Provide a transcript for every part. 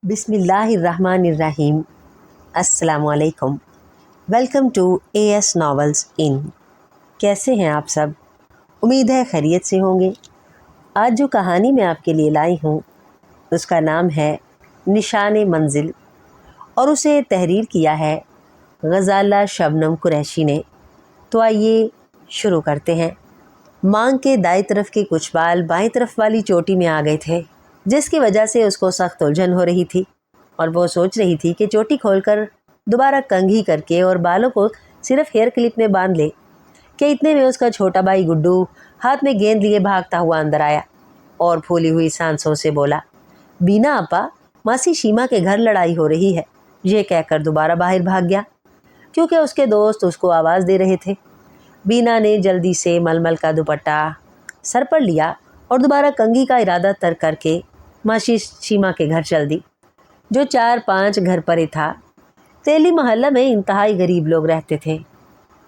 बिस्मिल्लाहिर्रहमानिर्रहीम। अस्सलाम वालेकुम। वेलकम टू AS नॉवेल्स इन। कैसे हैं आप सब? उम्मीद है खैरियत से होंगे। आज जो कहानी मैं आपके लिए लाई हूँ उसका नाम है निशान मंजिल और उसे तहरीर किया है गज़ाला शबनम कुरैशी ने। तो आइए शुरू करते हैं। मांग के दाएं तरफ के कुछ बाल बाएं तरफ वाली चोटी में आ गए थे, जिसकी वजह से उसको सख्त उलझन हो रही थी और वो सोच रही थी कि चोटी खोलकर दोबारा कंघी करके और बालों को सिर्फ हेयर क्लिप में बांध ले कि इतने में उसका छोटा भाई गुड्डू हाथ में गेंद लिए भागता हुआ अंदर आया और फूली हुई सांसों से बोला, बीना आपा, मासी शीमा के घर लड़ाई हो रही है। ये कहकर दोबारा बाहर भाग गया क्योंकि उसके दोस्त उसको आवाज़ दे रहे थे। बीना ने जल्दी से मलमल का दुपट्टा सर पर लिया और दोबारा कंघी का इरादा तर्क करके मासी शीमा के घर चल दी, जो 4-5 घर परे था। तेली मोहल्ला में इंतहाई गरीब लोग रहते थे,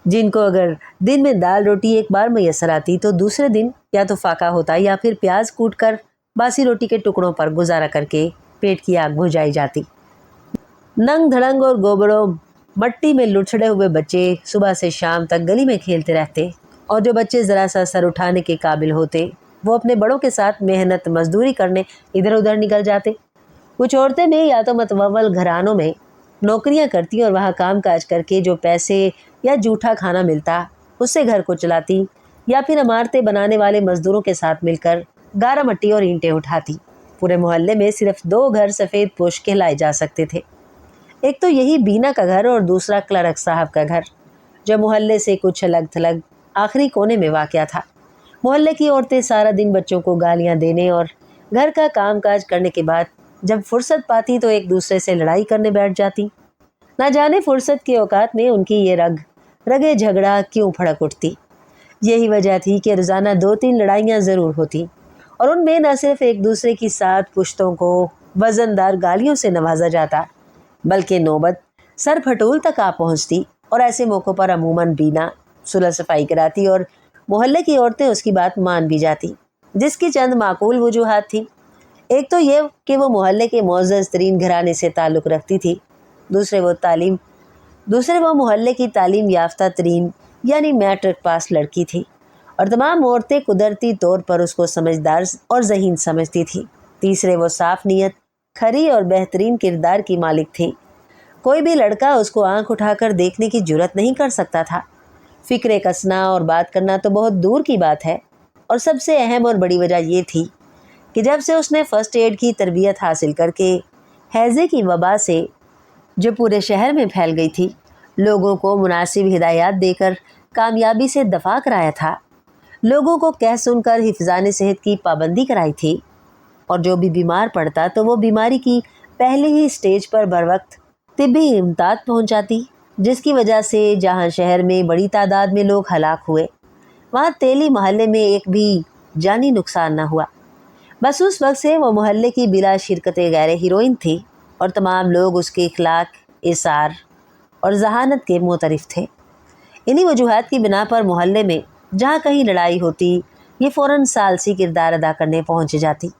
जिनको अगर दिन में दाल रोटी एक बार मैसर आती तो दूसरे दिन या तो फाका होता या फिर प्याज कूट कर बासी रोटी के टुकड़ों पर गुजारा करके पेट की आग बुझाई जाती। नंग धड़ंग और गोबरों मट्टी में लुढ़सड़े हुए बच्चे सुबह से शाम तक गली में खेलते रहते और जो बच्चे ज़रा सा सर उठाने के काबिल होते वो अपने बड़ों के साथ मेहनत मजदूरी करने इधर उधर निकल जाते। कुछ औरतें में या तो मतवल घरानों में नौकरियां करती और वहाँ काम काज करके जो पैसे या जूठा खाना मिलता उससे घर को चलाती, या फिर इमारतें बनाने वाले मजदूरों के साथ मिलकर गारा मट्टी और ईंटें उठाती। पूरे मोहल्ले में सिर्फ 2 घर सफ़ेद पोश कहलाए जा सकते थे। एक तो यही बीना का घर और दूसरा क्लर्क साहब का घर, जो मोहल्ले से कुछ अलग थलग आखिरी कोने में वाक़या था। मोहल्ले की औरतें सारा दिन बच्चों को गालियां देने और घर का काम काज करने के बाद जब फुर्सत पाती तो एक दूसरे से लड़ाई करने बैठ जाती। ना जाने फुर्सत के औकात में उनकी ये रगे झगड़ा क्यों भड़क उठती। यही वजह थी कि रोज़ाना 2-3 लड़ाइयाँ ज़रूर होती और उनमें न सिर्फ एक दूसरे की 7 पुश्तों को वज़नदार गालियों से नवाजा जाता, बल्कि नौबत सर फटूल तक आ पहुँचती। और ऐसे मौक़ों पर अमूमन बीना सुलह सफाई कराती और मोहल्ले की औरतें उसकी बात मान भी जाती, जिसकी चंद माकूल वजूहात थी। एक तो ये कि वो मोहल्ले के मोअज़्ज़ज़ तरीन घराने से ताल्लुक़ रखती थी, दूसरे वो मोहल्ले की तालीम याफ्ता तरीन यानी मैट्रिक पास लड़की थी और तमाम औरतें कुदरती तौर पर उसको समझदार और ज़हीन समझती थी। तीसरे वो साफ नीयत, खरी और बेहतरीन किरदार की मालिक थी। कोई भी लड़का उसको आंख उठाकर देखने की जुर्रत नहीं कर सकता था। फ़िक्रे कसना और बात करना तो बहुत दूर की बात है। और सबसे अहम और बड़ी वजह ये थी कि जब से उसने फ़र्स्ट एड की तरबियत हासिल करके हैज़े की वबा से जो पूरे शहर में फैल गई थी, लोगों को मुनासिब हिदायत देकर कामयाबी से दफ़ा कराया था, लोगों को कह सुनकर हिफ़्ज़ान सेहत की पाबंदी कराई थी और जो भी बीमार पड़ता तो वो बीमारी की पहले ही स्टेज पर बर वक्त तिब्बी इमदाद पहुँच जाती, जिसकी वजह से जहाँ शहर में बड़ी तादाद में लोग हलाक हुए, वहाँ तेली मोहल्ले में एक भी जानी नुकसान न हुआ। बस उस वक्त से वो मोहल्ले की बिला शिरकत गैर हीरोइन थी और तमाम लोग उसके इखलाक, इसार और जहानत के मुतरिफ थे। इन्हीं वजूहात की बिना पर मोहल्ले में जहाँ कहीं लड़ाई होती ये फ़ौरन सालसी किरदार अदा करने पहुँच जाती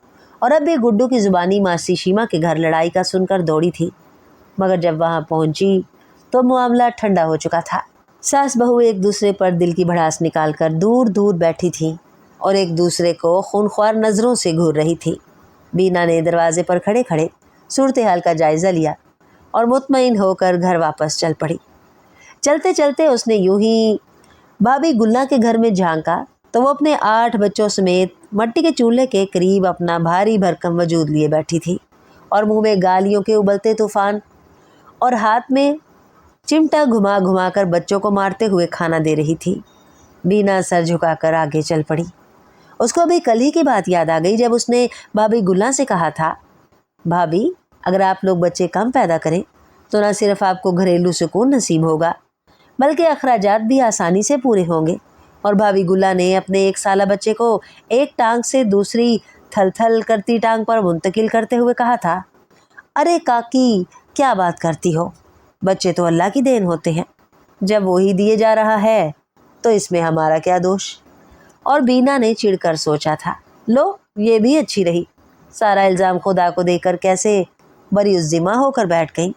और अब भी गुड्डू की ज़ुबानी मासी शीमा के घर लड़ाई का सुनकर दौड़ी थी। मगर जब वहाँ पहुँची तो मामला ठंडा हो चुका था। सास बहू एक दूसरे पर दिल की भड़ास निकाल कर दूर दूर बैठी थी और एक दूसरे को खूनख्वार नज़रों से घूर रही थी। बीना ने दरवाजे पर खड़े खड़े सूरत हाल का जायज़ा लिया और मुतमईन होकर घर वापस चल पड़ी। चलते चलते उसने यूं ही भाभी गुल्ला के घर में झांका तो वो अपने 8 बच्चों समेत मट्टी के चूल्हे के करीब अपना भारी भरकम वजूद लिए बैठी थी और मुंह में गालियों के उबलते तूफान और हाथ में चिमटा घुमा घुमा कर बच्चों को मारते हुए खाना दे रही थी। बीना सर झुकाकर आगे चल पड़ी। उसको अभी कल ही की बात याद आ गई जब उसने भाभी गुल्ला से कहा था, भाभी, अगर आप लोग बच्चे कम पैदा करें तो न सिर्फ आपको घरेलू सुकून नसीब होगा बल्कि अखराजात भी आसानी से पूरे होंगे। और भाभी गुल्ला ने अपने 1 साला बच्चे को एक टांग से दूसरी थल थल करती टांग पर मुंतकिल करते हुए कहा था, अरे काकी, क्या बात करती हो, बच्चे तो अल्लाह की देन होते हैं, जब वही दिए जा रहा है तो इसमें हमारा क्या दोष। और बीना ने चिढ़कर सोचा था, लो ये भी अच्छी रही, सारा इल्ज़ाम खुदा को देकर कैसे बड़ी उज़्ज़िमा होकर बैठ गईं,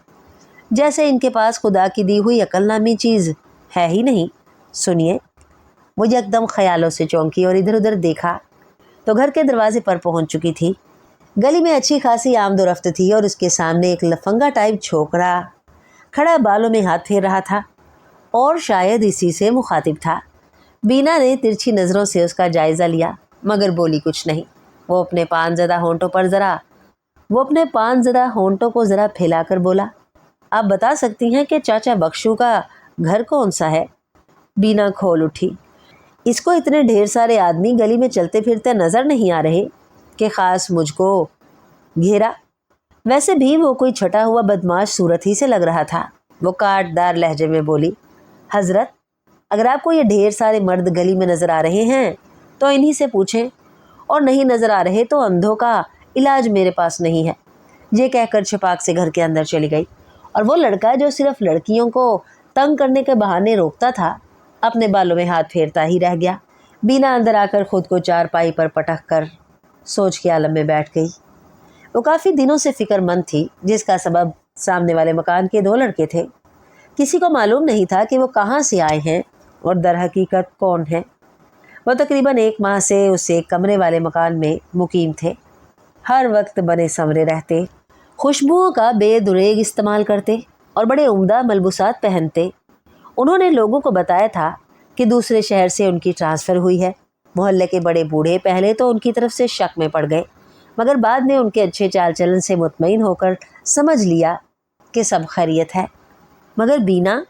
जैसे इनके पास खुदा की दी हुई अकल नामी चीज़ है ही नहीं। सुनिए, वो एकदम ख्यालों से चौंकी और इधर उधर देखा तो घर के दरवाजे पर पहुंच चुकी थी। गली में अच्छी खासी आमदोरफ्त थी और उसके सामने एक लफंगा टाइप छोकरा खड़ा बालों में हाथ फेर रहा था और शायद इसी से मुखातिब था। बीना ने तिरछी नज़रों से उसका जायज़ा लिया मगर बोली कुछ नहीं। वो अपने पान ज़दा होंठों को ज़रा फैलाकर बोला, आप बता सकती हैं कि चाचा बख्शू का घर कौन सा है? बीना खोल उठी। इसको इतने ढेर सारे आदमी गली में चलते फिरते नज़र नहीं आ रहे कि ख़ास मुझको घेरा। वैसे भी वो कोई छटा हुआ बदमाश सूरत ही से लग रहा था। वो काटदार लहजे में बोली, हज़रत, अगर आपको ये ढेर सारे मर्द गली में नज़र आ रहे हैं तो इन्हीं से पूछें, और नहीं नज़र आ रहे तो अंधों का इलाज मेरे पास नहीं है। ये कहकर छपाक से घर के अंदर चली गई और वो लड़का जो सिर्फ लड़कियों को तंग करने के बहाने रोकता था, अपने बालों में हाथ फेरता ही रह गया। बीना अंदर आकर खुद को चारपाई पर पटक कर सोच के आलम में बैठ गई। वो काफ़ी दिनों से फिक्रमंद थी, जिसका सबब सामने वाले मकान के 2 लड़के थे। किसी को मालूम नहीं था कि वो कहाँ से आए हैं और दर हकीकत कौन है। वो तकरीबन 1 माह से उस एक कमरे वाले मकान में मुकीम थे। हर वक्त बने संवरे रहते, खुशबुओं का बेदुरेग इस्तेमाल करते और बड़े उम्दा मलबूसात पहनते। उन्होंने लोगों को बताया था कि दूसरे शहर से उनकी ट्रांसफ़र हुई है। मोहल्ले के बड़े बूढ़े पहले तो उनकी तरफ से शक में पड़ गए, मगर बाद में उनके अच्छे चाल चलन से मुतमईन होकर समझ लिया कि सब खैरियत है। मगर बीना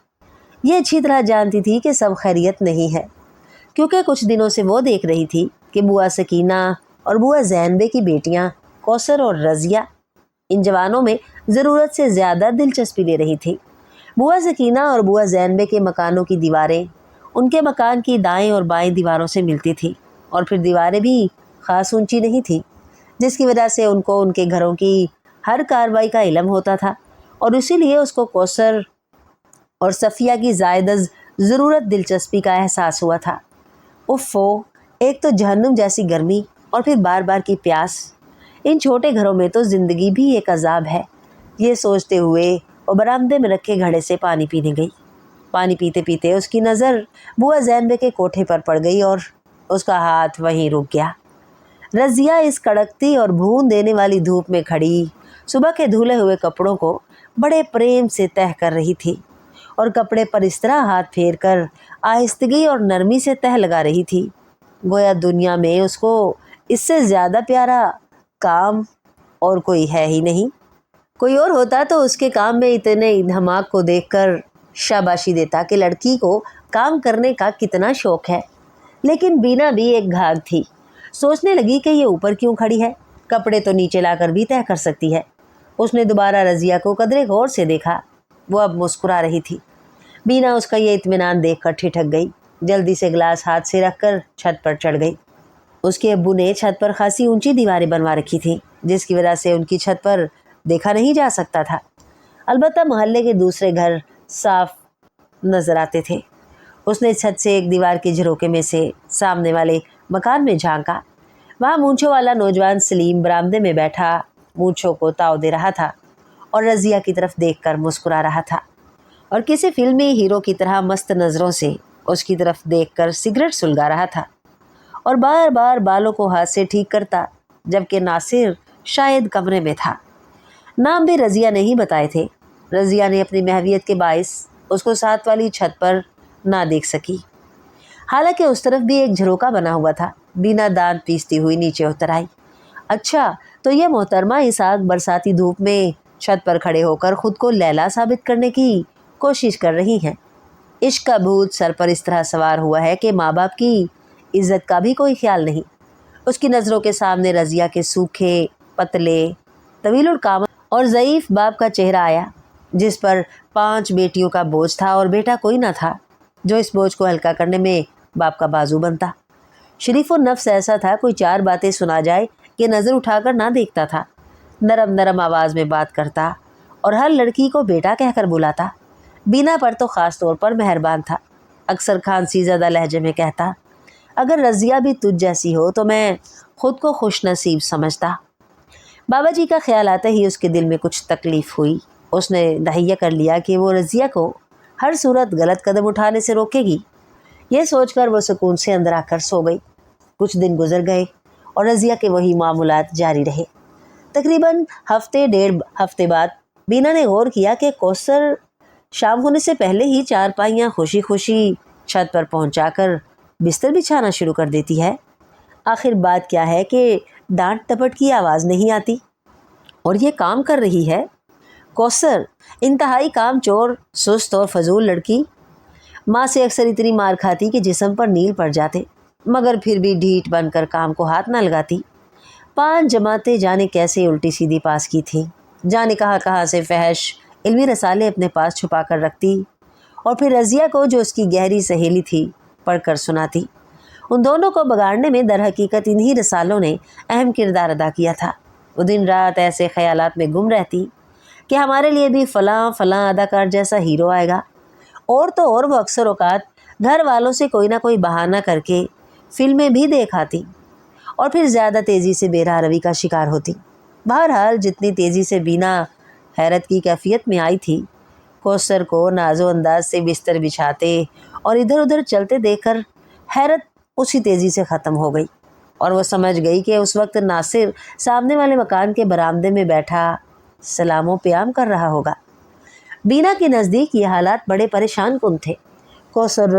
ये अच्छी तरह जानती थी कि सब खैरियत नहीं है, क्योंकि कुछ दिनों से वो देख रही थी कि बुआ सकीना और बुआ ज़ैनबे की बेटियां कौसर और रज़िया इन जवानों में ज़रूरत से ज़्यादा दिलचस्पी ले रही थी। बुआ सकीना और बुआ ज़ैनबे के मकानों की दीवारें उनके मकान की दाएं और बाएं दीवारों से मिलती थी, और फिर दीवारें भी ख़ास ऊंची नहीं थी, जिसकी वजह से उनको उनके घरों की हर कार्रवाई का इल्म होता था। और इसीलिए उसको कौसर और सफ़िया की ज़ायदज़ ज़रूरत दिलचस्पी का एहसास हुआ था। उफ़ो, एक तो जहन्नुम जैसी गर्मी और फिर बार बार की प्यास। इन छोटे घरों में तो ज़िंदगी भी एक अजाब है। ये सोचते हुए वो बरामदे में रखे घड़े से पानी पीने गई। पानी पीते पीते उसकी नज़र बुआ ज़ैनबे के कोठे पर पड़ गई और उसका हाथ वहीं रुक गया। रज़िया इस कड़कती और भून देने वाली धूप में खड़ी सुबह के धुले हुए कपड़ों को बड़े प्रेम से तह कर रही थी और कपड़े पर इस तरह हाथ फेर कर आहिस्तगी और नरमी से तह लगा रही थी, गोया दुनिया में उसको इससे ज़्यादा प्यारा काम और कोई है ही नहीं। कोई और होता तो उसके काम में इतने धमाक को देखकर शाबाशी देता कि लड़की को काम करने का कितना शौक है। लेकिन बीना भी एक घाघ थी। सोचने लगी कि ये ऊपर क्यों खड़ी है, कपड़े तो नीचे लाकर भी तह कर सकती है। उसने दोबारा रज़िया को कदरे गौर से देखा। वो अब मुस्कुरा रही थी। बीना उसका ये इत्मीनान देखकर ठिठक गई। जल्दी से गिलास हाथ से रखकर छत पर चढ़ गई। उसके अब्बू ने छत पर खासी ऊंची दीवारें बनवा रखी थी, जिसकी वजह से उनकी छत पर देखा नहीं जा सकता था। अलबत्ता मोहल्ले के दूसरे घर साफ नजर आते थे। उसने छत से एक दीवार के झरोके में से सामने वाले मकान में झांका। वहाँ मूंछों वाला नौजवान सलीम बरामदे में बैठा मूंछों को ताव दे रहा था और रज़िया की तरफ देखकर मुस्कुरा रहा था और किसी फिल्मी हीरो की तरह मस्त नज़रों से उसकी तरफ देखकर सिगरेट सुलगा रहा था और बार बार बालों को हाथ से ठीक करता, जबकि नासिर शायद कमरे में था। नाम भी रज़िया ने ही बताए थे। रज़िया ने अपनी महवियत के बाइस उसको साथ वाली छत पर ना देख सकी। हालांकि उस तरफ भी एक झरोका बना हुआ था। बिना दांत पीसती हुई नीचे उतर आई। अच्छा, तो ये मोहतरमा इस आग बरसाती धूप में छत पर खड़े होकर खुद को लैला साबित करने की कोशिश कर रही हैं। इश्क का भूत सर पर इस तरह सवार हुआ है कि माँ बाप की इज्जत का भी कोई ख्याल नहीं। उसकी नज़रों के सामने रज़िया के सूखे, पतले, तवीलुल कामत और ज़ईफ़ बाप का चेहरा आया, जिस पर 5 बेटियों का बोझ था और बेटा कोई ना था जो इस बोझ को हल्का करने में बाप का बाजू बनता। शरीफ और नफ्स ऐसा था, कोई 4 बातें सुना जाए कि नज़र उठाकर ना देखता था। नरम नरम आवाज़ में बात करता और हर लड़की को बेटा कहकर बुलाता। बीना पर तो ख़ास तौर पर मेहरबान था। अक्सर खांसी ज़्यादा लहजे में कहता, अगर रज़िया भी तुझ जैसी हो तो मैं खुद को खुश नसीब समझता। बाबा जी का ख्याल आते ही उसके दिल में कुछ तकलीफ़ हुई। उसने दहिया कर लिया कि वो रज़िया को हर सूरत गलत कदम उठाने से रोकेगी। यह सोचकर वो सुकून से अंदर आकर सो गई। कुछ दिन गुजर गए और रज़िया के वही मामूलात जारी रहे। तकरीबन डेढ़ हफ्ते बाद बीना ने गौर किया कि कौसर शाम होने से पहले ही चारपाइयाँ खुशी खुशी छत पर पहुंचाकर बिस्तर बिछाना शुरू कर देती है। आखिर बात क्या है कि डांट टपट की आवाज़ नहीं आती और ये काम कर रही है। कौसर इंतहाई काम चोर, सुस्त और फजूल लड़की, माँ से अक्सर इतनी मार खाती कि जिस्म पर नील पड़ जाते, मगर फिर भी ढीठ बनकर काम को हाथ न लगाती। 5 जमातें जाने कैसे उल्टी सीधी पास की थी, जाने कहाँ से फहश इल्मी रसाले अपने पास छुपा कर रखती और फिर रज़िया को, जो उसकी गहरी सहेली थी, पढ़कर सुनाती। उन दोनों को बगाड़ने में दर हकीकत इन्हीं रसालों ने अहम किरदार अदा किया था। वो दिन रात ऐसे ख्यालात में गुम रहती कि हमारे लिए भी फ़लाँ फ़लाँ अदाकार जैसा हीरो आएगा। और तो और वो अक्सर औकात घर वालों से कोई ना कोई बहाना करके फिल्में भी देख आती और फिर ज़्यादा तेज़ी से बेराह रवि का शिकार होती। बहरहाल जितनी तेज़ी से बीना हैरत की कैफियत में आई थी, कौसर को नाजो अंदाज से बिस्तर बिछाते और इधर उधर चलते देखकर हैरत उसी तेज़ी से ख़त्म हो गई और वो समझ गई कि उस वक्त नासिर सामने वाले मकान के बरामदे में बैठा सलामो प्याम कर रहा होगा। बीना के नज़दीक ये हालात बड़े परेशान कुन थे। कौसर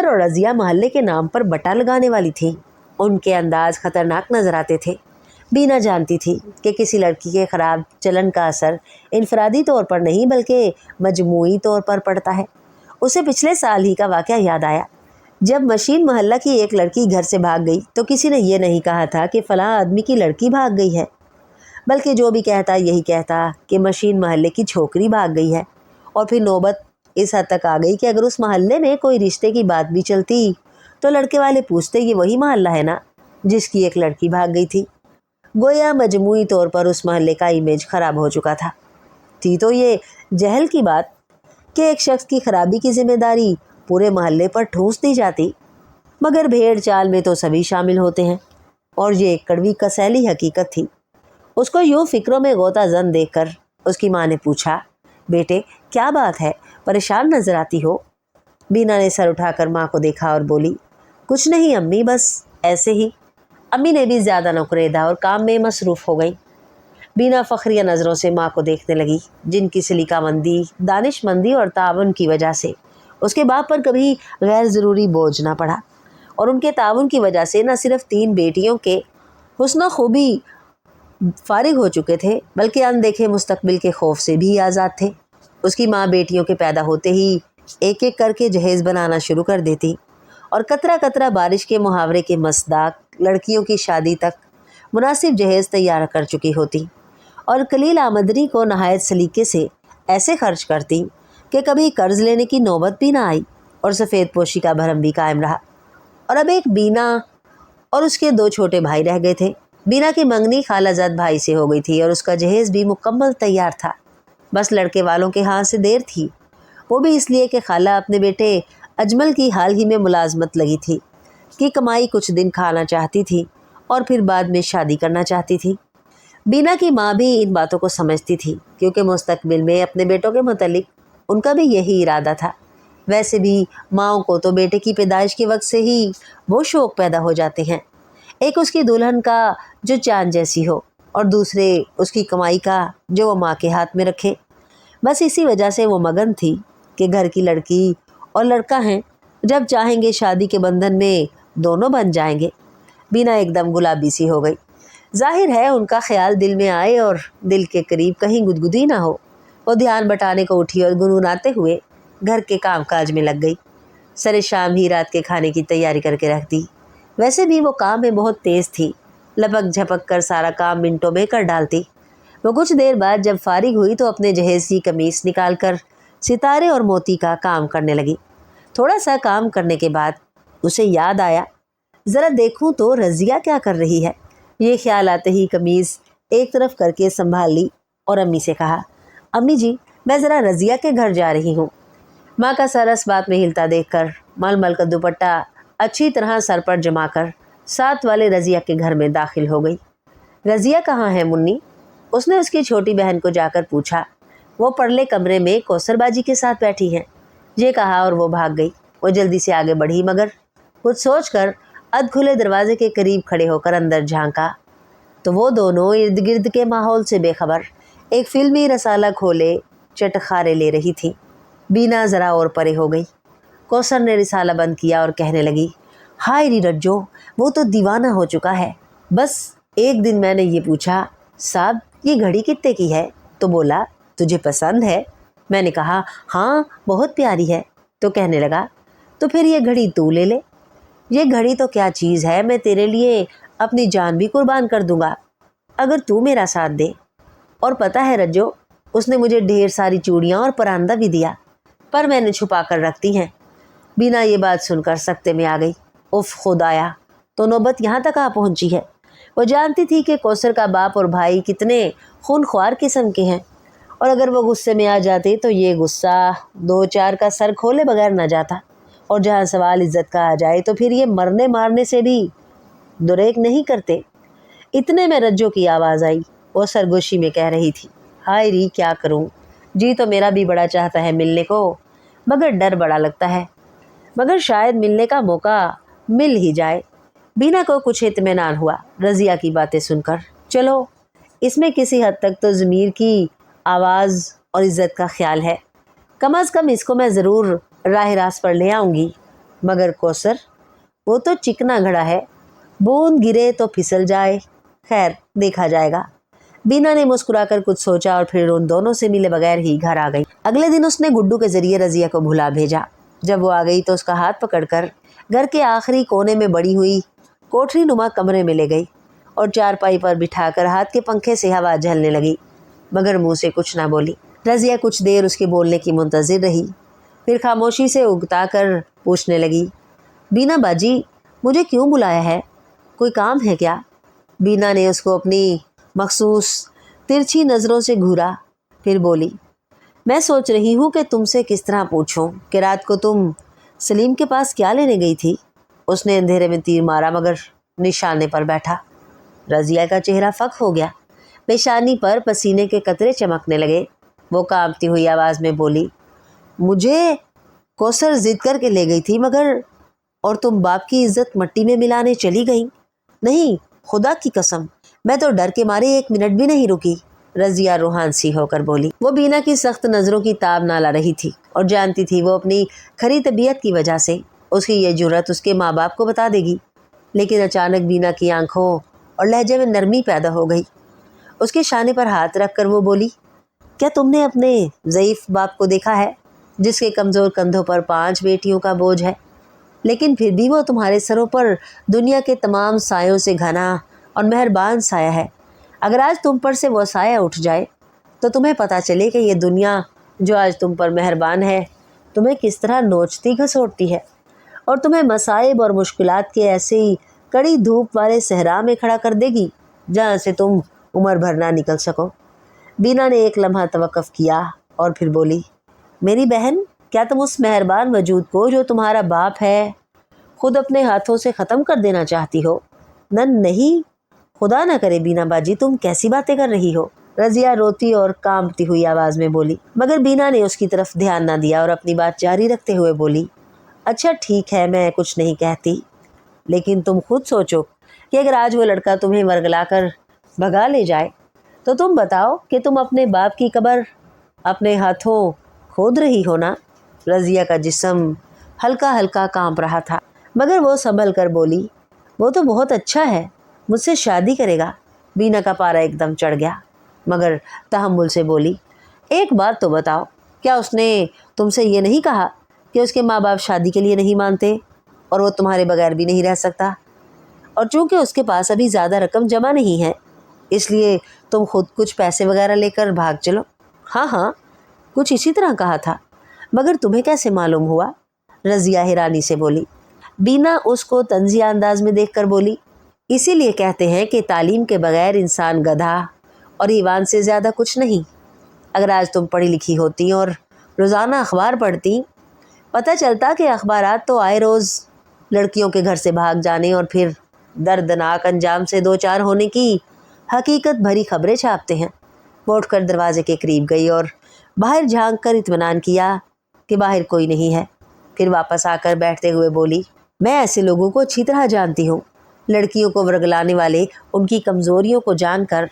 और रज़िया मोहल्ले के नाम पर बटा लगाने वाली थी। उनके अंदाज ख़तरनाक नज़र आते थे। बीना जानती थी कि किसी लड़की के ख़राब चलन का असर इनफरादी तौर पर नहीं बल्कि मजमूई तौर पर पड़ता है। उसे पिछले साल ही का वाक़या याद आया। जब मशीन मोहल्ला की एक लड़की घर से भाग गई तो किसी ने यह नहीं कहा था कि फ़लाँ आदमी की लड़की भाग गई है, बल्कि जो भी कहता यही कहता कि मशीन मोहल्ले की छोकरी भाग गई है। और फिर नौबत इस हद तक आ गई कि अगर उस मोहल्ले में कोई रिश्ते की बात भी चलती तो लड़के वाले पूछते ये वही मोहल्ला है ना जिसकी एक लड़की भाग गई थी। गोया मजमूई तौर पर उस मोहल्ले का इमेज ख़राब हो चुका था। थी तो ये जहल की बात कि एक शख्स की खराबी की जिम्मेदारी पूरे मोहल्ले पर ठूंस दी जाती, मगर भेड़ चाल में तो सभी शामिल होते हैं और ये एक कड़वी कसैली हकीकत थी। उसको यूँ फिक्रों में गोता जन देखकर उसकी माँ ने पूछा, बेटे क्या बात है, परेशान नजर आती हो? बीना ने सर उठाकर माँ को देखा और बोली, कुछ नहीं अम्मी, बस ऐसे ही। अम्मी ने भी ज़्यादा नौकरेदा और काम में मसरूफ़ हो गई। बीना फ़ख्रिया नज़रों से माँ को देखने लगी, जिनकी सलीकामंदी, दानिशमंदी और ताउन की वजह से उसके बाप पर कभी गैर ज़रूरी बोझ ना पड़ा और उनके ताउन की वजह से न सिर्फ 3 बेटियों के हुस्न खूबी फारिग हो चुके थे, बल्कि अनदेखे मुस्तकबिल के खौफ से भी आज़ाद थे। उसकी माँ बेटियों के पैदा होते ही एक एक करके जहेज़ बनाना शुरू कर देती और कतरा कतरा बारिश के मुहावरे के मसदाक लड़कियों की शादी तक मुनासिब जहेज़ तैयार कर चुकी होती और कलील आमदनी को नहायत सलीके से ऐसे खर्च करती कि कभी कर्ज लेने की नौबत भी ना आई और सफ़ेद पोशी का भरम भी कायम रहा। और अब एक बीना और उसके 2 छोटे भाई रह गए थे। बीना की मंगनी खालाजाद भाई से हो गई थी और उसका जहेज़ भी मुकम्मल तैयार था। बस लड़के वालों के हाथ से देर थी, वो भी इसलिए कि खाला अपने बेटे अजमल की हाल ही में मुलाजमत लगी थी कि कमाई कुछ दिन खाना चाहती थी और फिर बाद में शादी करना चाहती थी। बीना की माँ भी इन बातों को समझती थी, क्योंकि मुस्तकबिल में अपने बेटों के मुतालिक उनका भी यही इरादा था। वैसे भी माँओं को तो बेटे की पैदाइश के वक्त से ही वो शौक़ पैदा हो जाते हैं, एक उसकी दुल्हन का जो चाँद जैसी हो और दूसरे उसकी कमाई का जो वो माँ के हाथ में रखे। बस इसी वजह से वो मगन थी कि घर की लड़की और लड़का हैं, जब चाहेंगे शादी के बंधन में दोनों बन जाएंगे। बीना एकदम गुलाबी सी हो गई। जाहिर है उनका ख्याल दिल में आए और दिल के करीब कहीं गुदगुदी ना हो। वो ध्यान बटाने को उठी और गुनगुनाते हुए घर के कामकाज में लग गई। सरे शाम ही रात के खाने की तैयारी करके रख दी। वैसे भी वो काम में बहुत तेज़ थी, लपक झपक कर सारा काम मिनटों में कर डालती। वो कुछ देर बाद जब फारिग हुई तो अपने जहेज़ की कमीज़ निकाल कर सितारे और मोती का काम करने लगी। थोड़ा सा काम करने के बाद उसे याद आया, ज़रा देखूं तो रज़िया क्या कर रही है। ये ख्याल आते ही कमीज़ एक तरफ करके संभाल ली और अम्मी से कहा, अम्मी जी मैं ज़रा रज़िया के घर जा रही हूँ। माँ का सर इस बात में हिलता देखकर मलमल का दुपट्टा अच्छी तरह सर पर जमा कर साथ वाले रज़िया के घर में दाखिल हो गई। रज़िया कहाँ है मुन्नी? उसने उसकी छोटी बहन को जाकर पूछा। वो परले कमरे में कौसर बाजी के साथ बैठी हैं, ये कहा और वो भाग गई। वो जल्दी से आगे बढ़ी मगर कुछ सोचकर अध खुले दरवाजे के करीब खड़े होकर अंदर झांका तो वो दोनों इर्द गिर्द के माहौल से बेखबर एक फिल्मी रसाला खोले चटखारे ले रही थी। बीना ज़रा और परे हो गई। कौसर ने रिसाला बंद किया और कहने लगी, हाय री रज्जो, वो तो दीवाना हो चुका है। बस एक दिन मैंने ये पूछा, साहब ये घड़ी कितने की है? तो बोला, तुझे पसंद है? मैंने कहा, हाँ बहुत प्यारी है। तो कहने लगा, तो फिर ये घड़ी तू ले ले। ये घड़ी तो क्या चीज़ है, मैं तेरे लिए अपनी जान भी कुर्बान कर दूंगा अगर तू मेरा साथ दे। और पता है रज्जो, उसने मुझे ढेर सारी चूड़ियाँ और परांदा भी दिया, पर मैंने छुपा कर रखती हैं। बीना ये बात सुनकर सख्ते में आ गई। उफ खुदाया, तो नौबत यहाँ तक आ पहुँची है। वो जानती थी कि कौसर का बाप और भाई कितने खूनख्वार किस्म के हैं, और अगर वो गुस्से में आ जाते तो ये गुस्सा दो चार का सर खोले बगैर न जाता। और जहाँ सवाल इज्जत का आ जाए तो फिर ये मरने मारने से भी दुरेक नहीं करते। इतने में रज्जो की आवाज़ आई। वो सरगोशी में कह रही थी, हाय री क्या करूं, जी तो मेरा भी बड़ा चाहता है मिलने को, मगर डर बड़ा लगता है। मगर शायद मिलने का मौका मिल ही जाए। बीना को कुछ इत्मीनान हुआ रज़िया की बातें सुनकर। चलो, इसमें किसी हद तक तो ज़मीर की आवाज़ और इज़्ज़त का ख्याल है। कम अज़ कम इसको मैं ज़रूर राह रास्त पर ले आऊँगी। मगर कौसर, वो तो चिकना घड़ा है, बूंद गिरे तो फिसल जाए। खैर देखा जाएगा। बीना ने मुस्कुराकर कुछ सोचा और फिर उन दोनों से मिले बगैर ही घर आ गई। अगले दिन उसने गुड्डू के ज़रिए रज़िया को भुला भेजा। जब वो आ गई तो उसका हाथ पकड़कर घर के आखिरी कोने में बड़ी हुई कोठरी नुमा कमरे में ले गई और चारपाई पर बिठाकर हाथ के पंखे से हवा झलने लगी, मगर मुंह से कुछ ना बोली। रज़िया कुछ देर उसके बोलने की मुंतज़िर रही, फिर खामोशी से उगता कर पूछने लगी, बीना बाजी, मुझे क्यों बुलाया है? कोई काम है क्या? बीना ने उसको अपनी मखसूस तिरछी नज़रों से घूरा, फिर बोली, मैं सोच रही हूँ कि तुमसे किस तरह पूछूं कि रात को तुम सलीम के पास क्या लेने गई थी? उसने अंधेरे में तीर मारा मगर निशाने पर बैठा। रज़िया का चेहरा फक हो गया। पेशानी पर पसीने के कतरे चमकने लगे। वो कांपती हुई आवाज़ में बोली, मुझे कौसर जिद करके ले गई थी मगर, और तुम बाप की इज्जत मट्टी में मिलाने चली गई? नहीं, खुदा की कसम, मैं तो डर के मारे एक मिनट भी नहीं रुकी। रज़िया रूहान सी होकर बोली। वो बीना की सख्त नज़रों की ताब ना ला रही थी और जानती थी वो अपनी खरी तबीयत की वजह से उसकी ये जुर्रत उसके माँ बाप को बता देगी। लेकिन अचानक बीना की आंखों और लहजे में नरमी पैदा हो गई। उसके शाने पर हाथ रखकर वो बोली, क्या तुमने अपने ज़ईफ़ बाप को देखा है, जिसके कमज़ोर कंधों पर 5 बेटियों का बोझ है, लेकिन फिर भी वो तुम्हारे सरों पर दुनिया के तमाम सायों से घना और मेहरबान साया है। अगर आज तुम पर से वो साया उठ जाए तो तुम्हें पता चले कि ये दुनिया जो आज तुम पर मेहरबान है तुम्हें किस तरह नोचती घसोटती है और तुम्हें मसाइब और मुश्किलात के ऐसे ही कड़ी धूप वाले सहरा में खड़ा कर देगी जहाँ से तुम उम्र भर ना निकल सको। बीना ने एक लम्हा तवक्कुफ किया और फिर बोली, मेरी बहन, क्या तुम उस मेहरबान वजूद को जो तुम्हारा बाप है खुद अपने हाथों से ख़त्म कर देना चाहती हो? नहीं, खुदा ना करे बीना बाजी, तुम कैसी बातें कर रही हो? रज़िया रोती और कांपती हुई आवाज़ में बोली। मगर बीना ने उसकी तरफ ध्यान ना दिया और अपनी बात जारी रखते हुए बोली, अच्छा ठीक है, मैं कुछ नहीं कहती, लेकिन तुम खुद सोचो कि अगर आज वो लड़का तुम्हें वर्गला कर भगा ले जाए तो तुम बताओ कि तुम अपने बाप की कब्र अपने हाथों खोद रही हो ना? रज़िया का जिस्म हल्का हल्का कांप रहा था, मगर वो संभल कर बोली, वो तो बहुत अच्छा है, मुझसे शादी करेगा। बीना का पारा एकदम चढ़ गया, मगर तहम्मुल से बोली, एक बात तो बताओ, क्या उसने तुमसे ये नहीं कहा कि उसके माँ बाप शादी के लिए नहीं मानते और वो तुम्हारे बगैर भी नहीं रह सकता, और चूँकि उसके पास अभी ज़्यादा रकम जमा नहीं है इसलिए तुम खुद कुछ पैसे वगैरह लेकर भाग चलो? हाँ, कुछ इसी तरह कहा था, मगर तुम्हें कैसे मालूम हुआ? रज़िया हैरानी से बोली। बीना उसको तंज़िया अंदाज में देखकर बोली, इसीलिए कहते हैं कि तालीम के बगैर इंसान गधा और ईवान से ज़्यादा कुछ नहीं। अगर आज तुम पढ़ी लिखी होती और रोज़ाना अखबार पढ़ती, पता चलता कि अखबारात तो आए रोज़ लड़कियों के घर से भाग जाने और फिर दर्दनाक अंजाम से दो चार होने की हकीकत भरी खबरें छापते हैं। वो उठकर दरवाजे के करीब गई और बाहर झांक कर इत्मीनान किया कि बाहर कोई नहीं है। फिर वापस आकर बैठते हुए बोली, मैं ऐसे लोगों को अच्छी तरह जानती हूँ। लड़कियों को वर्गलाने वाले उनकी कमज़ोरियों को जानकर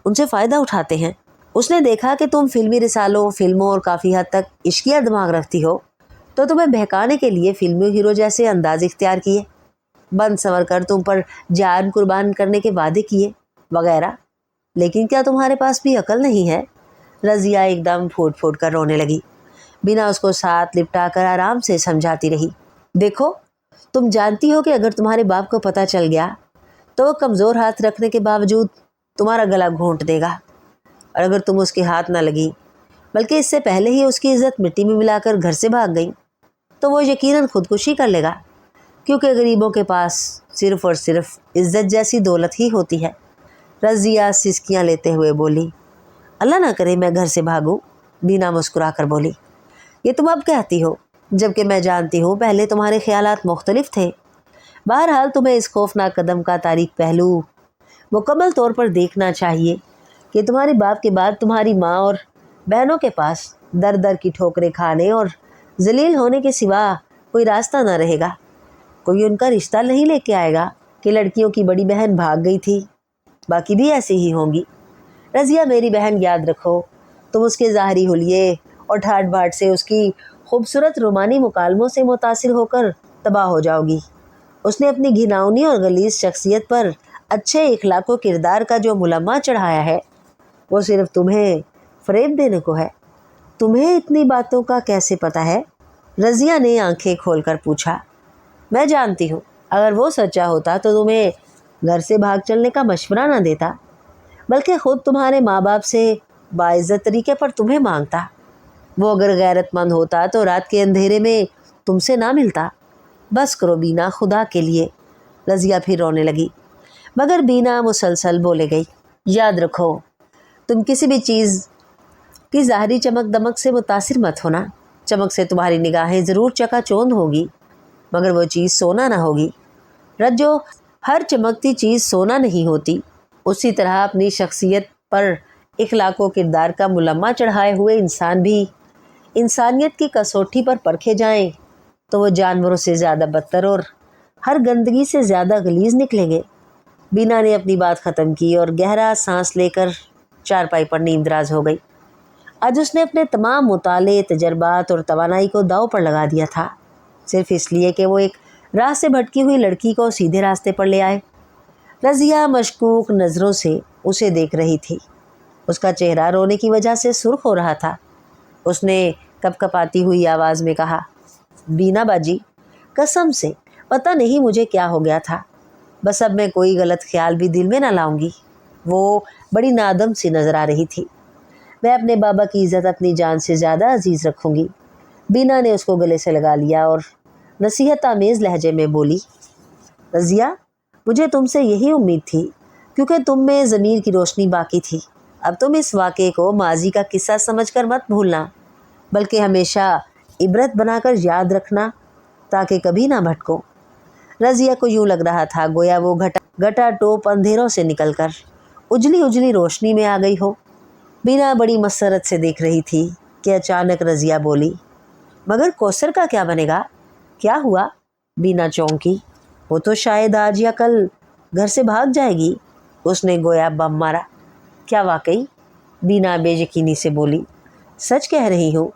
उनसे फ़ायदा उठाते हैं। उसने देखा कि तुम फिल्मी रिसालों, फिल्मों और काफ़ी हद तक इश्किया दिमाग रखती हो, तो तुम्हें बहकाने के लिए फिल्मी हीरो जैसे अंदाज इख्तियार किए, बंद संवर कर तुम पर जान कुर्बान करने के वादे किए वगैरह। लेकिन क्या तुम्हारे पास भी अकल नहीं है? रज़िया एकदम फूट फूट कर रोने लगी। बिना उसको साथ लिपटा कर आराम से समझाती रही, देखो, तुम जानती हो कि अगर तुम्हारे बाप को पता चल गया तो वो कमज़ोर हाथ रखने के बावजूद तुम्हारा गला घोंट देगा। और अगर तुम उसके हाथ ना लगी, बल्कि इससे पहले ही उसकी इज्जत मिट्टी में मिलाकर घर से भाग गई, तो वो यकीनन खुदकुशी कर लेगा, क्योंकि गरीबों के पास सिर्फ़ और सिर्फ इज्जत जैसी दौलत ही होती है। रज़िया सिसकियाँ लेते हुए बोली, अल्लाह ना करे मैं घर से भागूं। बीना मुस्कुरा कर बोली, ये तुम अब कहती हो, जबकि मैं जानती हूँ पहले तुम्हारे ख्यालात मुख्तलिफ थे। बहरहाल तुम्हें इस खौफनाक कदम का तारीख पहलू मुकम्मल तौर पर देखना चाहिए कि तुम्हारे बाप के बाद तुम्हारी माँ और बहनों के पास दर दर की ठोकरें खाने और जलील होने के सिवा कोई रास्ता ना रहेगा। कोई उनका रिश्ता नहीं लेके आएगा कि लड़कियों की बड़ी बहन भाग गई थी, बाकी भी ऐसी ही होंगी। रज़िया मेरी बहन, याद रखो, तुम उसके ज़ाहरी हुलिये और ठाट बाट से, उसकी खूबसूरत रोमानी मुकालमों से मुतासिर होकर तबाह हो जाओगी। उसने अपनी घिनौनी और गलीज़ शख्सियत पर अच्छे इखलाक़ो किरदार का जो मुलम्मा चढ़ाया है, वो सिर्फ तुम्हें फ़रेब देने को है। तुम्हें इतनी बातों का कैसे पता है? रज़िया ने आंखें खोलकर पूछा। मैं जानती हूँ, अगर वो सच्चा होता तो तुम्हें घर से भाग चलने का मशवरा ना देता, बल्कि ख़ुद तुम्हारे माँ बाप से बाइज़्ज़त तरीके पर तुम्हें मांगता। वो अगर गैरतमंद होता तो रात के अंधेरे में तुमसे ना मिलता। बस करो बीना, खुदा के लिए। रज़िया फिर रोने लगी, मगर बीना मुसलसल बोले गई, याद रखो, तुम किसी भी चीज़ की ज़ाहरी चमक दमक से मुतासिर मत होना। चमक से तुम्हारी निगाहें ज़रूर चकाचौंध होगी, मगर वो चीज़ सोना ना होगी। रज्जो, हर चमकती चीज़ सोना नहीं होती। उसी तरह अपनी शख्सियत पर इखलाक़ो किरदार का मुलम्मा चढ़ाए हुए इंसान भी इंसानियत की कसौटी पर परखे जाएं तो वो जानवरों से ज़्यादा बदतर और हर गंदगी से ज़्यादा गलीज़ निकलेंगे। बीना ने अपनी बात ख़त्म की और गहरा सांस लेकर चारपाई पर नींदराज हो गई। आज उसने अपने तमाम मुताले, तजर्बात और तवानाई को दांव पर लगा दिया था, सिर्फ इसलिए कि वो एक राह से भटकी हुई लड़की को सीधे रास्ते पर ले आए। रज़िया मशकूक नज़रों से उसे देख रही थी। उसका चेहरा रोने की वजह से सुर्ख हो रहा था। उसने कपकपाती हुई आवाज़ में कहा, बीना बाजी, कसम से पता नहीं मुझे क्या हो गया था। बस अब मैं कोई गलत ख्याल भी दिल में ना लाऊंगी। वो बड़ी नादम सी नज़र आ रही थी। मैं अपने बाबा की इज़्ज़त अपनी जान से ज़्यादा अजीज़ रखूंगी। बीना ने उसको गले से लगा लिया और नसीहत आमेज़ लहजे में बोली, रज़िया, मुझे तुमसे यही उम्मीद थी, क्योंकि तुम में ज़मीर की रोशनी बाकी थी। अब तुम इस वाक़े को माजी का किस्सा समझकर मत भूलना, बल्कि हमेशा इबरत बनाकर याद रखना, ताकि कभी ना भटको। रज़िया को यूँ लग रहा था गोया वो घटा टोप अंधेरों से निकलकर उजली उजली रोशनी में आ गई हो। बीना बड़ी मसरत से देख रही थी कि अचानक रज़िया बोली, मगर कौसर का क्या बनेगा? क्या हुआ? बीना चौंकी। वो तो शायद आज या कल घर से भाग जाएगी। उसने गोया बम मारा। क्या वाकई? बीना बेयकीनी से बोली, सच कह रही हूँ।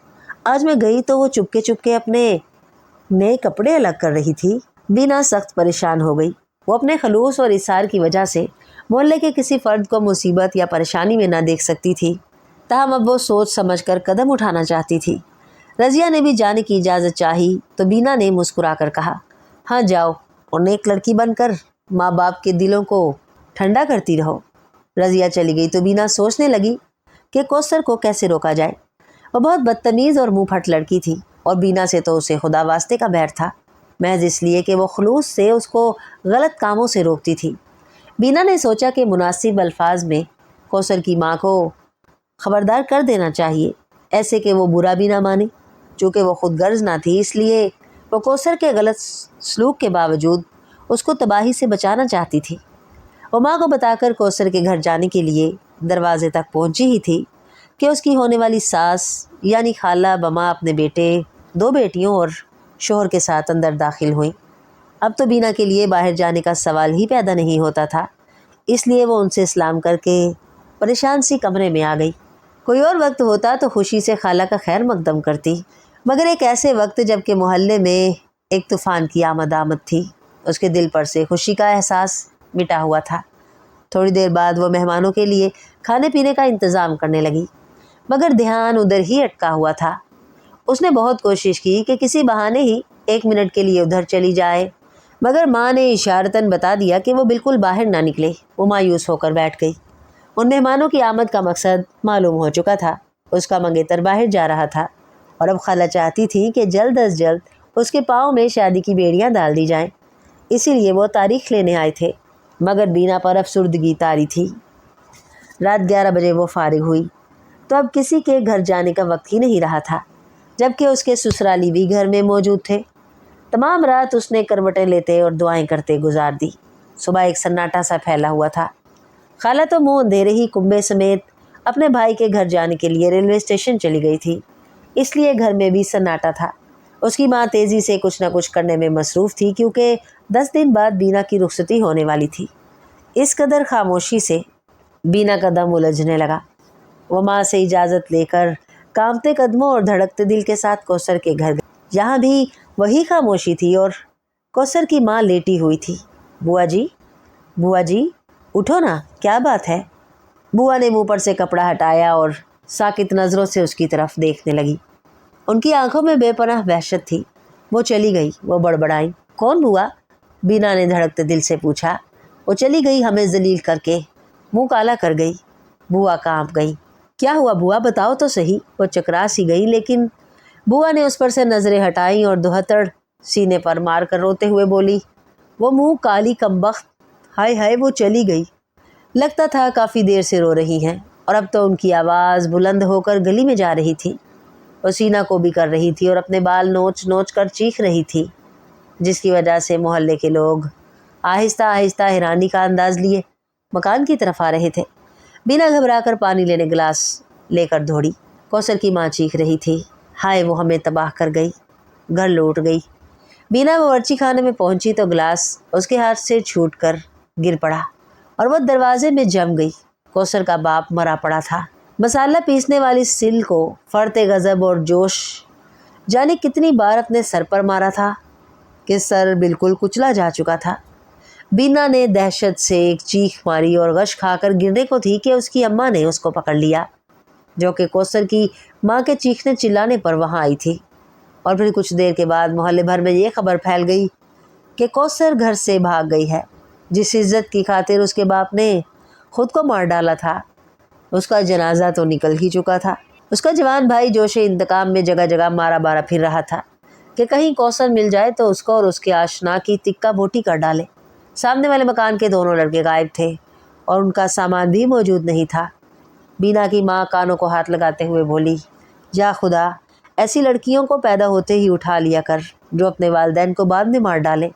आज मैं गई तो वो चुपके चुपके अपने नए कपड़े अलग कर रही थी। बीना सख्त परेशान हो गई। वो अपने खलूस और इसार की वजह से मोहल्ले के किसी फ़र्द को मुसीबत या परेशानी में ना देख सकती थी। ताहम अब वो सोच समझ कर कदम उठाना चाहती थी। रज़िया ने भी जाने की इजाज़त चाही तो बीना ने मुस्कुरा कर कहा, हाँ जाओ और नेक लड़की बनकर माँ बाप के दिलों को ठंडा करती रहो। रज़िया चली गई तो बीना सोचने लगी कि कौसर को कैसे रोका जाए। वो बहुत बदतमीज़ और मुँह फट लड़की थी और बीना से तो उसे खुदा वास्ते का बैर था, महज इसलिए कि वो खलूस से उसको गलत कामों से रोकती थी। बीना ने सोचा कि मुनासिब अल्फाज में कौसर की माँ को ख़बरदार कर देना चाहिए, ऐसे कि वो बुरा भी ना माने। चूँकि वो खुद गर्ज ना थी, इसलिए वो कौसर के गलत सलूक के बावजूद उसको तबाही से बचाना चाहती थी। वो माँ को बताकर कौसर के घर जाने के लिए दरवाजे तक पहुंची ही थी कि उसकी होने वाली सास यानी खाला बमा अपने बेटे, 2 बेटियों और शोहर के साथ अंदर दाखिल हुई। अब तो बीना के लिए बाहर जाने का सवाल ही पैदा नहीं होता था, इसलिए वो उनसे सलाम करके परेशान सी कमरे में आ गई। कोई और वक्त होता तो खुशी से खाला का खैर मकदम करती, मगर एक ऐसे वक्त जबकि मोहल्ले में एक तूफ़ान की आमद थी, उसके दिल पर से खुशी का एहसास मिटा हुआ था। थोड़ी देर बाद वो मेहमानों के लिए खाने पीने का इंतज़ाम करने लगी, मगर ध्यान उधर ही अटका हुआ था। उसने बहुत कोशिश की कि किसी बहाने ही 1 मिनट के लिए उधर चली जाए, मगर माँ ने इशारतन बता दिया कि वो बिल्कुल बाहर ना निकले। वो मायूस होकर बैठ गई। उन मेहमानों की आमद का मकसद मालूम हो चुका था। उसका मंगेतर बाहर जा रहा था और अब खाला चाहती थी कि जल्द अज जल्द उसके पाँव में शादी की बेड़ियाँ डाल दी जाएं। इसीलिए वो तारीख लेने आए थे, मगर बीना पर अफसुर्दगी तारी थी। रात 11 बजे वो फारिग हुई तो अब किसी के घर जाने का वक्त ही नहीं रहा था, जबकि उसके ससुराली भी घर में मौजूद थे। तमाम रात उसने करवटें लेते और दुआएं करते गुजार दी। सुबह एक सन्नाटा सा फैला हुआ था। खाला तो मुंह अंधेरे ही कुंबे समेत अपने भाई के घर जाने के लिए रेलवे स्टेशन चली गई थी, इसलिए घर में भी सन्नाटा था। उसकी माँ तेज़ी से कुछ न कुछ करने में मसरूफ़ थी, क्योंकि 10 दिन बाद बीना की रुखसती होने वाली थी। इस कदर खामोशी से बीना का दम उलझने लगा। वो माँ से इजाज़त लेकर कांपते कदमों और धड़कते दिल के साथ कौसर के घर गई। यहाँ भी वही खामोशी थी और कौसर की माँ लेटी हुई थी। बुआ जी, उठो ना, क्या बात है? बुआ ने मुंह पर से कपड़ा हटाया और साकित नज़रों से उसकी तरफ देखने लगी। उनकी आंखों में बेपनाह वहशत थी। वो चली गई, वो बड़बड़ाई। कौन बुआ? बीना ने धड़कते दिल से पूछा। वो चली गई हमें जलील करके, मुंह काला कर गई। बुआ कांप गई। क्या हुआ बुआ, बताओ तो सही। वो चकरा सी गई, लेकिन बुआ ने उस पर से नज़रें हटाई और दुहत्तड़ सीने पर मार कर रोते हुए बोली, वो मुंह काली कमबख्त, हाय हाय वो चली गई। लगता था काफ़ी देर से रो रही हैं और अब तो उनकी आवाज़ बुलंद होकर गली में जा रही थी। वो सीना को भी कर रही थी और अपने बाल नोच नोच कर चीख रही थी, जिसकी वजह से मोहल्ले के लोग आहिस्ता आहिस्ता हैरानी का अंदाज लिए मकान की तरफ आ रहे थे। बिना घबरा कर पानी लेने गिलास लेकर दौड़ी। कौसर की माँ चीख रही थी, हाय वो हमें तबाह कर गई, घर लौट गई। बीना बावर्ची खाने में पहुंची तो गिलास उसके हाथ से छूट कर गिर पड़ा और वह दरवाजे में जम गई। कौसर का बाप मरा पड़ा था। मसाला पीसने वाली सिल को फरते गज़ब और जोश जाने कितनी बार अपने सर पर मारा था कि सर बिल्कुल कुचला जा चुका था। बीना ने दहशत से एक चीख मारी और गश खाकर गिरने को थी कि उसकी अम्मा ने उसको पकड़ लिया, जो कि कौसर की माँ के चीखने चिल्लाने पर वहाँ आई थी। और फिर कुछ देर के बाद मोहल्ले भर में ये खबर फैल गई कि कौसर घर से भाग गई है। जिस इज्जत की खातिर उसके बाप ने खुद को मार डाला था, उसका जनाजा तो निकल ही चुका था। उसका जवान भाई जोशे इंतकाम में जगह जगह मारा बारा फिर रहा था कि कहीं कौसर मिल जाए तो उसको और उसके आशना की तिक्का बोटी कर डाले। सामने वाले मकान के दोनों लड़के गायब थे और उनका सामान भी मौजूद नहीं था। बीना की माँ कानों को हाथ लगाते हुए बोली, या खुदा, ऐसी लड़कियों को पैदा होते ही उठा लिया कर जो अपने वालिदैन को बाद में मार डाले।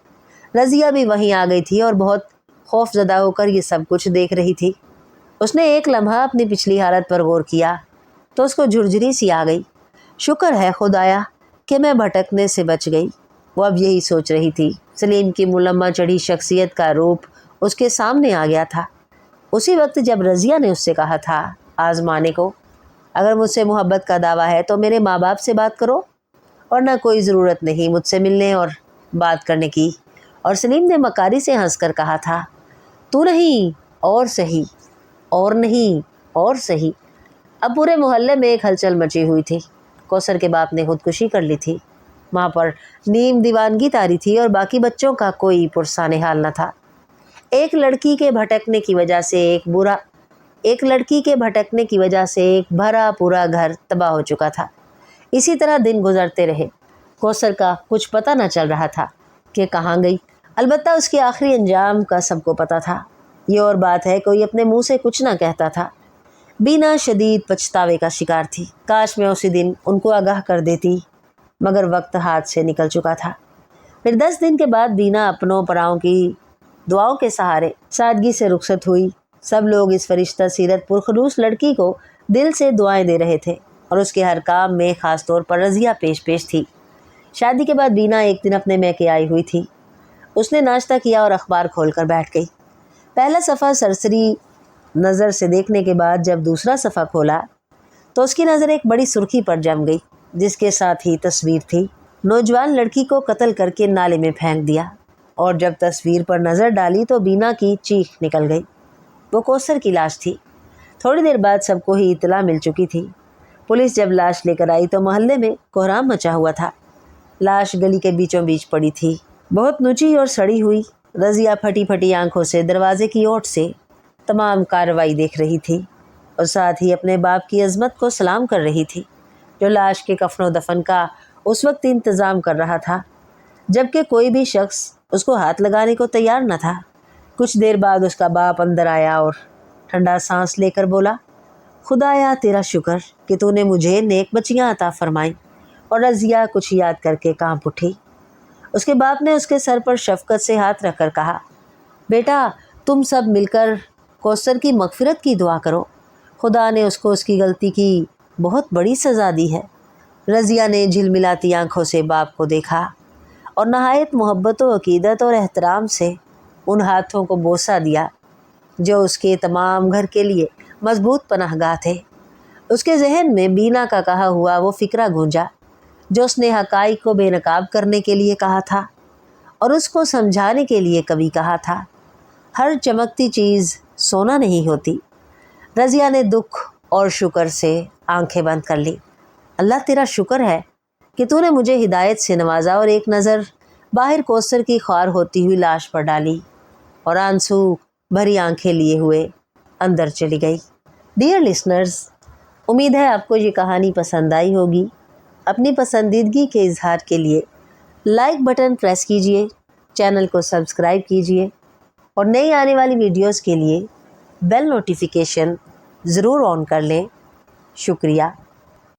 रज़िया भी वहीं आ गई थी और बहुत खौफजदा होकर ये सब कुछ देख रही थी। उसने एक लम्हा अपनी पिछली हालत पर गौर किया तो उसको झुरझुरी सी आ गई। शुक्र है खुदाया कि मैं भटकने से बच गई। वो अब यही सोच रही थी। सलीम की मुलम्मा चढ़ी शख्सियत का रूप उसके सामने आ गया था। उसी वक्त जब रज़िया ने उससे कहा था आज़माने को, अगर मुझसे मोहब्बत का दावा है तो मेरे माँ बाप से बात करो, और ना कोई ज़रूरत नहीं मुझसे मिलने और बात करने की। और सलीम ने मकारी से हंसकर कहा था, तू नहीं और सही, और नहीं और सही। अब पूरे मोहल्ले में एक हलचल मची हुई थी। कौसर के बाप ने खुदकुशी कर ली थी। माँ पर नीम दीवानगी तारी थी और बाकी बच्चों का कोई पुरसाने हाल न था। एक लड़की के भटकने की वजह से एक भरा पूरा घर तबाह हो चुका था। इसी तरह दिन गुजरते रहे। कौसर का कुछ पता न चल रहा था कि कहाँ गई। अलबत्ता उसके आखिरी अंजाम का सबको पता था। ये और बात है कोई अपने मुंह से कुछ ना कहता था। बीना शदीद पछतावे का शिकार थी। काश मैं उसी दिन उनको आगाह कर देती, मगर वक्त हाथ से निकल चुका था। फिर 10 दिन के बाद बीना अपनों पराओं की दुआओं के सहारे सादगी से रुखसत हुई। सब लोग इस फरिश्ता सीरत पुरखलूस लड़की को दिल से दुआएं दे रहे थे और उसके हर काम में ख़ास तौर पर रज़िया पेश थी। शादी के बाद बीना एक दिन अपने मैके आई हुई थी। उसने नाश्ता किया और अखबार खोलकर बैठ गई। पहला सफ़ा सरसरी नज़र से देखने के बाद जब दूसरा सफ़ा खोला तो उसकी नज़र एक बड़ी सुर्खी पर जम गई, जिसके साथ ही तस्वीर थी। नौजवान लड़की को कत्ल करके नाले में फेंक दिया। और जब तस्वीर पर नज़र डाली तो बीना की चीख निकल गई। वो कौसर की लाश थी। थोड़ी देर बाद सबको ही इत्तला मिल चुकी थी। पुलिस जब लाश लेकर आई तो मोहल्ले में कोहराम मचा हुआ था। लाश गली के बीचों बीच पड़ी थी, बहुत नुची और सड़ी हुई। रज़िया फटी फटी आंखों से दरवाजे की ओट से तमाम कार्रवाई देख रही थी और साथ ही अपने बाप की अज़मत को सलाम कर रही थी, जो लाश के कफन और दफन का उस वक्त इंतज़ाम कर रहा था, जबकि कोई भी शख्स उसको हाथ लगाने को तैयार न था। कुछ देर बाद उसका बाप अंदर आया और ठंडा सांस लेकर बोला, खुदाया तेरा शुक्र कि तूने मुझे नेक बच्चियाँ अता फरमाई। और रज़िया कुछ याद करके कांप उठी। उसके बाप ने उसके सर पर शफकत से हाथ रखकर कहा, बेटा तुम सब मिलकर कौसर की मगफिरत की दुआ करो। खुदा ने उसको उसकी गलती की बहुत बड़ी सज़ा दी है। रज़िया ने झिलमिलाती आंखों से बाप को देखा और नहायत मोहब्बत व अकीदत और एहतराम से उन हाथों को बोसा दिया जो उसके तमाम घर के लिए मजबूत पनाहगाह थे। उसके जहन में बीना का कहा हुआ वो फ़िक्रा गूंजा जो उसने हक़ाइक़ को बेनकाब करने के लिए कहा था और उसको समझाने के लिए कभी कहा था, हर चमकती चीज़ सोना नहीं होती। रज़िया ने दुख और शुक्र से आंखें बंद कर ली। अल्लाह तेरा शुक्र है कि तूने मुझे हिदायत से नवाजा। और एक नज़र बाहर कौसर की ख्वार होती हुई लाश पर डाली और आंसू भरी आंखें लिए हुए अंदर चली गई। डियर लिसनर्स, उम्मीद है आपको ये कहानी पसंद आई होगी। अपनी पसंदीदगी के इजहार के लिए लाइक बटन प्रेस कीजिए, चैनल को सब्सक्राइब कीजिए और नई आने वाली वीडियोस के लिए बेल नोटिफिकेशन ज़रूर ऑन कर लें। शुक्रिया।